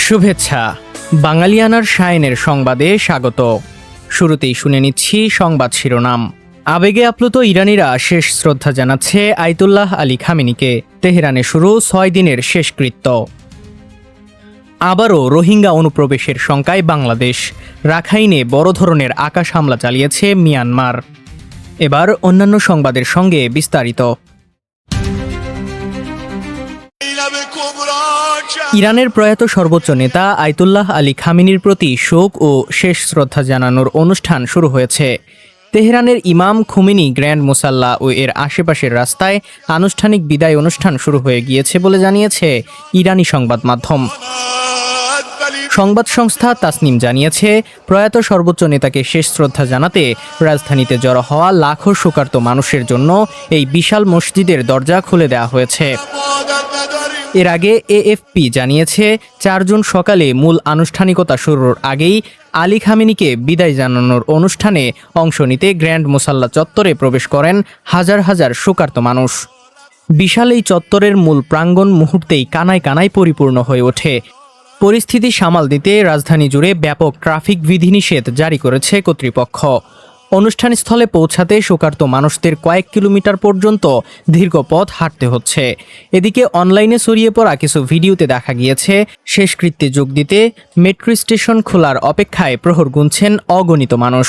শুভেচ্ছা। বাঙালিয়ানার শাইনের সংবাদে স্বাগত। শুরুতেই শুনে নিচ্ছি সংবাদ শিরোনাম। আবেগে আপ্লুত ইরানিরা শেষ শ্রদ্ধা জানাচ্ছে আয়াতুল্লাহ আলী খামেনিকে। তেহরানে শুরু 6 দিনের শেষকৃত্য। আবারও রোহিঙ্গা অনুপ্রবেশের শঙ্কায় বাংলাদেশ। রাখাইনে বড় ধরনের আকাশ হামলা চালিয়েছে মিয়ানমার। এবার অন্যান্য সংবাদের সঙ্গে বিস্তারিত। ইরানের প্রয়াত সর্বোচ্চ নেতা আয়াতুল্লাহ আলী খামেনির প্রতি শোক ও শেষ শ্রদ্ধা জানানোর অনুষ্ঠান শুরু হয়েছে। তেহরানের ইমাম খুমেনি গ্র্যান্ড মুসাল্লা ও এর আশেপাশের রাস্তায় আনুষ্ঠানিক বিদায় অনুষ্ঠান শুরু হয়ে গিয়েছে বলে জানিয়েছে ইরানি সংবাদ মাধ্যম। সংবাদ সংস্থা তাসনিম জানিয়েছে, প্রয়াত সর্বোচ্চ নেতাকে শেষ শ্রদ্ধা জানাতে রাজধানীতে জড়ো হওয়া লাখো শোকার্ত মানুষের জন্য এই বিশাল মসজিদের দরজা খুলে দেওয়া হয়েছে। এর আগে এএফপি জানিয়েছে, 4 জুন সকালে মূল আনুষ্ঠানিকতা শুরুর আগেই আলী খামেনিকে বিদায় জানানোর অনুষ্ঠানে অংশ নিতে গ্র্যান্ড মুসাল্লা চত্বরে প্রবেশ করেন হাজার হাজার শোকার্ত মানুষ। বিশাল এই চত্বরের মূল প্রাঙ্গণ মুহূর্তেই কানায় কানায় পরিপূর্ণ হয়ে ওঠে। পরিস্থিতি সামাল দিতে রাজধানী জুড়ে ব্যাপক ট্রাফিক বিধিনিষেধ জারি করেছে কর্তৃপক্ষ। অনুষ্ঠানস্থলে পৌঁছাতে শোকার্ত মানুষদের কয়েক কিলোমিটার পর্যন্ত দীর্ঘ পথ হাঁটতে হচ্ছে। এদিকে অনলাইনে ছড়িয়ে পড়া কিছু ভিডিওতে দেখা গিয়েছে, শেষকৃত্যে যোগ দিতে মেট্রো স্টেশন খোলার অপেক্ষায় প্রহর গুনছেন অগণিত মানুষ।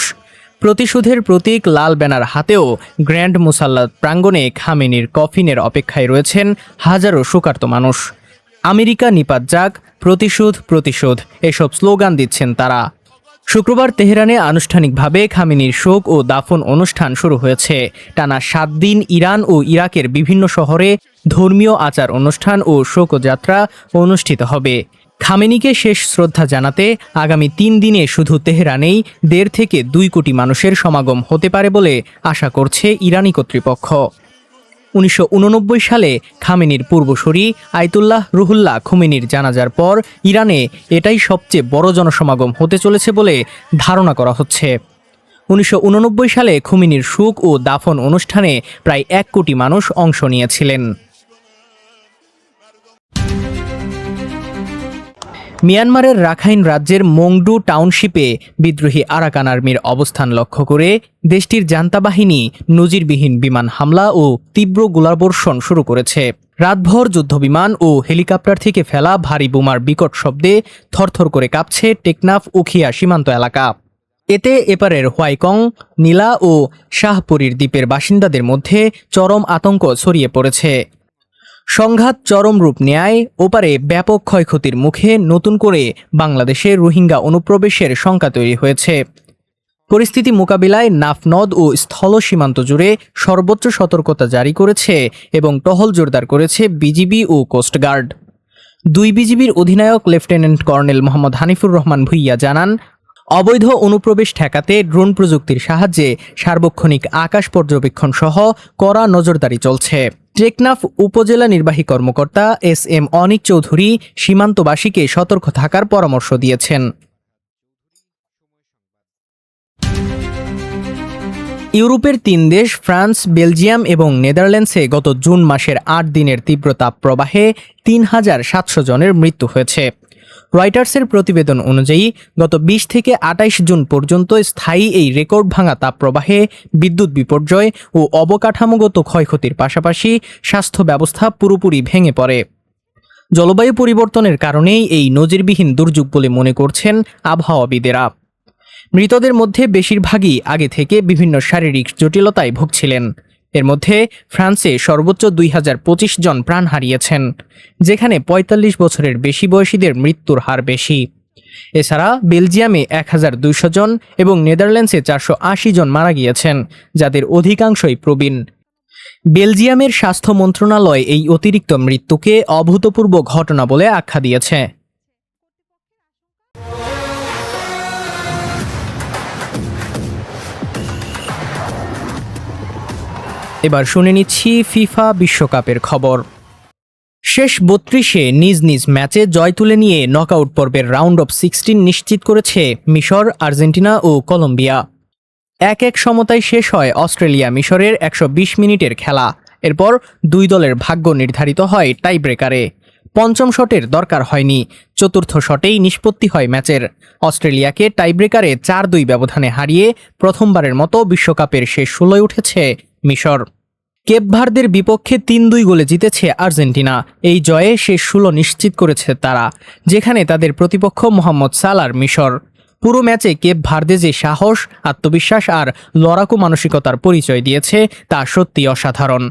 প্রতিশোধের প্রতীক লাল ব্যানার হাতেও গ্র্যান্ড মুসাল্লা প্রাঙ্গণে খামেনির কফিনের অপেক্ষায় রয়েছেন হাজারো শোকার্ত মানুষ। আমেরিকা নিপাত যাক, প্রতিশোধ প্রতিশোধ এসব স্লোগান দিচ্ছেন তারা। শুক্রবার তেহরানে আনুষ্ঠানিকভাবে খামেনির শোক ও দাফন অনুষ্ঠান শুরু হয়েছে। টানা 7 দিন ইরান ও ইরাকের বিভিন্ন শহরে ধর্মীয় আচার অনুষ্ঠান ও শোকযাত্রা অনুষ্ঠিত হবে। খামেনিকে শেষ শ্রদ্ধা জানাতে আগামী 3 দিনে শুধু তেহরানেই 1.5 থেকে 2 কোটি মানুষের সমাগম হতে পারে বলে আশা করছে ইরানি কর্তৃপক্ষ। 1989 সালে খামেনির পূর্বসূরি আয়াতুল্লাহ রুহুল্লাহ খুমেনির জানাজার পর ইরানে এটাই সবচেয়ে বড় জনসমাগম হতে চলেছে বলে ধারণা করা হচ্ছে। 1989 সালে খুমেনির শোক ও দাফন অনুষ্ঠানে প্রায় 1 কোটি মানুষ অংশ নিয়েছিলেন। মিয়ানমারের রাখাইন রাজ্যের মংডু টাউনশিপে বিদ্রোহী আরাকান আর্মির অবস্থান লক্ষ্য করে দেশটির জান্তা বাহিনী নজিরবিহীন বিমান হামলা ও তীব্র গোলাবর্ষণ শুরু করেছে। রাতভর যুদ্ধবিমান ও হেলিকপ্টার থেকে ফেলা ভারী বোমার বিকট শব্দে থরথর করে কাঁপছে টেকনাফ উখিয়া সীমান্ত এলাকা। এতে এপারের হোয়াইকং, নীলা ও শাহপুরীর দ্বীপের বাসিন্দাদের মধ্যে চরম আতঙ্ক ছড়িয়ে পড়েছে। সংঘাত চরম রূপ নেয় ওপারে ব্যাপক ক্ষয়ক্ষতির মুখে নতুন করে বাংলাদেশে রোহিঙ্গা অনুপ্রবেশের শঙ্কা তৈরি হয়েছে। পরিস্থিতি মোকাবিলায় নাফনদ ও স্থল সীমান্ত জুড়ে সর্বোচ্চ সতর্কতা জারি করেছে এবং টহল জোরদার করেছে বিজিবি ও কোস্টগার্ড। 2 বিজিবির অধিনায়ক লেফটেন্যান্ট কর্নেল মোহাম্মদ হানিফুর রহমান ভুইয়া জানান, অবৈধ অনুপ্রবেশ ঠেকাতে ড্রোন প্রযুক্তির সাহায্যে সার্বক্ষণিক আকাশ পর্যবেক্ষণ সহ কড়া নজরদারি চলছে। টেকনাফ উপজেলা নির্বাহী কর্মকর্তা SM অনিক চৌধুরী সীমান্তবাসীকে সতর্ক থাকার পরামর্শ দিয়েছেন। ইউরোপের 3 দেশ ফ্রান্স, বেলজিয়াম এবং নেদারল্যান্ডসে গত জুন মাসের 8 দিনের তীব্র তাপপ্রবাহে 3700 জনের মৃত্যু হয়েছে। রয়টার্সের প্রতিবেদন অনুযায়ী গত 20 থেকে 28 জুন পর্যন্ত স্থায়ী এই রেকর্ড ভাঙা তাপপ্রবাহে বিদ্যুৎ বিপর্যয় ও অবকাঠামোগত ক্ষয়ক্ষতির পাশাপাশি স্বাস্থ্য ব্যবস্থা পুরোপুরি ভেঙে পড়ে। জলবায়ু পরিবর্তনের কারণেই এই নজিরবিহীন দুর্যোগ বলে মনে করছেন আবহাওয়াবিদেরা। মৃতদের মধ্যে বেশিরভাগই আগে থেকে বিভিন্ন শারীরিক জটিলতায় ভুগছিলেন। এর মধ্যে ফ্রান্সে সর্বোচ্চ 2025 জন প্রাণ হারিয়েছেন, যেখানে 45 বছরের বেশি বয়সীদের মৃত্যুর হার বেশি। এছাড়া বেলজিয়ামে 1200 জন এবং নেদারল্যান্ডসে 480 জন মারা গিয়েছেন, যাদের অধিকাংশই প্রবীণ। বেলজিয়ামের স্বাস্থ্য মন্ত্রণালয় এই অতিরিক্ত মৃত্যুকে অভূতপূর্ব ঘটনা বলে আখ্যা দিয়েছে। এবার শুনে নিচ্ছি ফিফা বিশ্বকাপের খবর। শেষ 32-এ নিজ নিজ ম্যাচে জয় তুলে নিয়ে নকআউট পর্বের রাউন্ড অফ 16 নিশ্চিত করেছে মিশর, আর্জেন্টিনা ও কলম্বিয়া। 1-1 সমতায় শেষ হয় অস্ট্রেলিয়া মিশরের 120 মিনিটের খেলা। এরপর 2 দলের ভাগ্য নির্ধারিত হয় টাই ব্রেকারে। পঞ্চম শটের দরকার হয়নি, চতুর্থ শটেই নিষ্পত্তি হয় ম্যাচের। অস্ট্রেলিয়াকে টাইব্রেকারে 4-2 ব্যবধানে হারিয়ে প্রথমবারের মতো বিশ্বকাপের শেষ 16 উঠেছে মিশর। কেপ ভার্দের বিপক্ষে 3-2 গোলে জিতেছে আর্জেন্টিনা। এই জয়ে শেষ 16 নিশ্চিত করেছে তারা, যেখানে তাদের প্রতিপক্ষ মোহাম্মদ সালার মিশর। পুরো ম্যাচে কেপ ভার্দে যে সাহস, আত্মবিশ্বাস আর লড়াকু মানসিকতার পরিচয় দিয়েছে তা সত্যি অসাধারণ।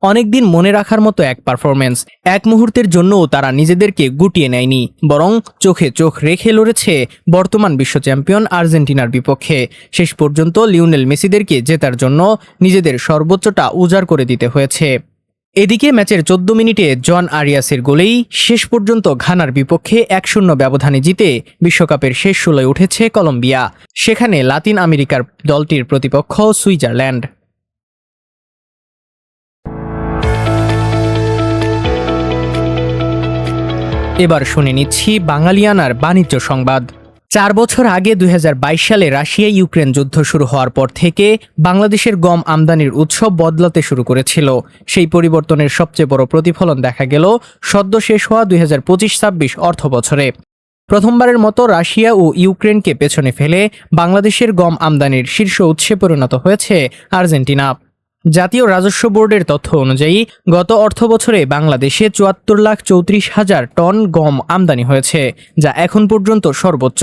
অনেকদিন মনে রাখার মতো এক পারফরমেন্স। এক মুহূর্তের জন্যও তারা নিজেদেরকে গুটিয়ে নেয়নি, বরং চোখে চোখ রেখে লড়েছে বর্তমান বিশ্ব চ্যাম্পিয়ন আর্জেন্টিনার বিপক্ষে। শেষ পর্যন্ত লিওনেল মেসিদেরকে জেতার জন্য নিজেদের সর্বোচ্চটা উজাড় করে দিতে হয়েছে। এদিকে ম্যাচের 14 মিনিটে জন আরিয়াসের গোলেই শেষ পর্যন্ত ঘানার বিপক্ষে 1-0 ব্যবধানে জিতে বিশ্বকাপের শেষ 16 উঠেছে কলম্বিয়া। সেখানে লাতিন আমেরিকার দলটির প্রতিপক্ষ সুইজারল্যান্ড। এবার শুনে নিচ্ছি বাঙালিয়ানার বাণিজ্য সংবাদ। 4 বছর আগে 2022 সালে রাশিয়া ইউক্রেন যুদ্ধ শুরু হওয়ার পর থেকে বাংলাদেশের গম আমদানির উৎস বদলাতে শুরু করেছিল। সেই পরিবর্তনের সবচেয়ে বড় প্রতিফলন দেখা গেল সদ্য শেষ হওয়া 2025-26 অর্থ বছরে। প্রথমবারের মতো রাশিয়া ও ইউক্রেনকে পেছনে ফেলে বাংলাদেশের গম আমদানির শীর্ষ উৎসে পরিণত হয়েছে আর্জেন্টিনা। জাতীয় রাজস্ব বোর্ডের তথ্য অনুযায়ী গত অর্থবছরে বাংলাদেশে 74,34,000 টন গম আমদানি হয়েছে, যা এখন পর্যন্ত সর্বোচ্চ।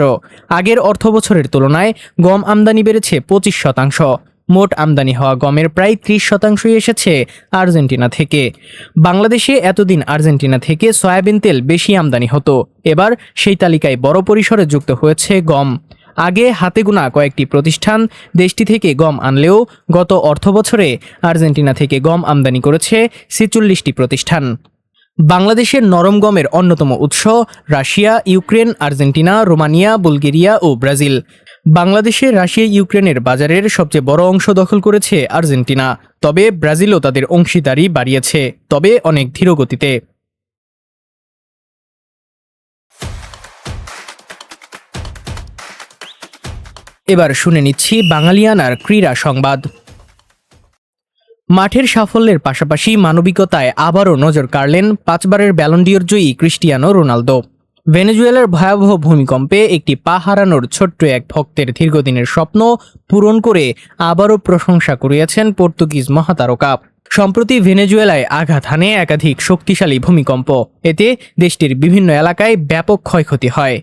আগের অর্থবছরের তুলনায় গম আমদানি বেড়েছে 25%। মোট আমদানি হওয়া গমের প্রায় 30%ই এসেছে আর্জেন্টিনা থেকে। বাংলাদেশে এতদিন আর্জেন্টিনা থেকে সয়াবিন তেল বেশি আমদানি হতো, এবার সেই তালিকায় বড় পরিসরে যুক্ত হয়েছে গম। আগে হাতে গোনা কয়েকটি প্রতিষ্ঠান দেশটি থেকে গম আনলেও গত অর্থবছরে আর্জেন্টিনা থেকে গম আমদানি করেছে 46টি প্রতিষ্ঠান। বাংলাদেশের নরম গমের অন্যতম উৎস Russia, Ukraine, Argentina, Romania, Bulgaria ও ব্রাজিল। বাংলাদেশে রাশিয়া ইউক্রেনের বাজারের সবচেয়ে বড় অংশ দখল করেছে আর্জেন্টিনা, তবে ব্রাজিলও তাদের অংশীদারি বাড়িয়েছে, তবে অনেক ধীর গতিতে। এবার শুনে নিচ্ছি বাঙালিয়ানার ক্রীড়া সংবাদ। মাঠের সাফল্যের পাশাপাশি মানবিকতায় আবারও নজর কাড়লেন 5 বারের ব্যালন ডি'র জয়ী ক্রিস্টিয়ানো রোনালদো। ভেনেজুয়েলার ভয়াবহ ভূমিকম্পে একটি পা হারানোর ছোট্ট এক ভক্তের দীর্ঘদিনের স্বপ্ন পূরণ করে আবারও প্রশংসা কুড়িয়েছেন পর্তুগিজ মহাতারকা। সম্প্রতি ভেনেজুয়েলায় আঘাত হানে একাধিক শক্তিশালী ভূমিকম্প। এতে দেশটির বিভিন্ন এলাকায় ব্যাপক ক্ষয়ক্ষতি হয়।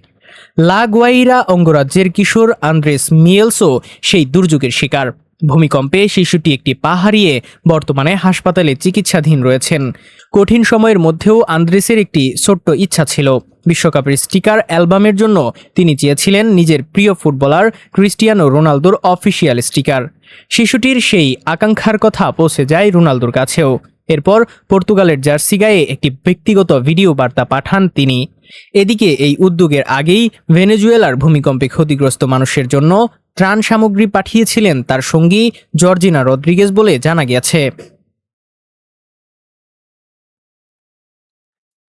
লা গুয়াইরা অঙ্গরাজ্যের কিশোর আন্দ্রেস মিয়েলসও সেই দুর্যোগের শিকার। ভূমিকম্পে শিশুটি একটি পা হারিয়ে বর্তমানে হাসপাতালে চিকিৎসাধীন রয়েছেন। কঠিন সময়ের মধ্যেও আন্দ্রেসের একটি ছোট্ট ইচ্ছা ছিল। বিশ্বকাপের স্টিকার অ্যালবামের জন্য তিনি চেয়েছিলেন নিজের প্রিয় ফুটবলার ক্রিস্টিয়ানো রোনালদোর অফিসিয়াল স্টিকার। শিশুটির সেই আকাঙ্ক্ষার কথা পৌঁছে যায় রোনালদোর কাছেও। এরপর পর্তুগালের জার্সি গায়ে একটি ব্যক্তিগত ভিডিও বার্তা পাঠান তিনি। এদিকে এই উদ্যোগের আগেই ভেনেজুয়েলার ভূমিকম্পে ক্ষতিগ্রস্ত মানুষের জন্য ত্রাণ সামগ্রী পাঠিয়েছিলেন তার সঙ্গী জর্জিনা রদ্রিগেজ বলে জানা গেছে।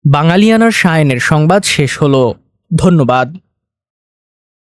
বাঙালিয়ানার সায়নের সংবাদ শেষ হলো। ধন্যবাদ।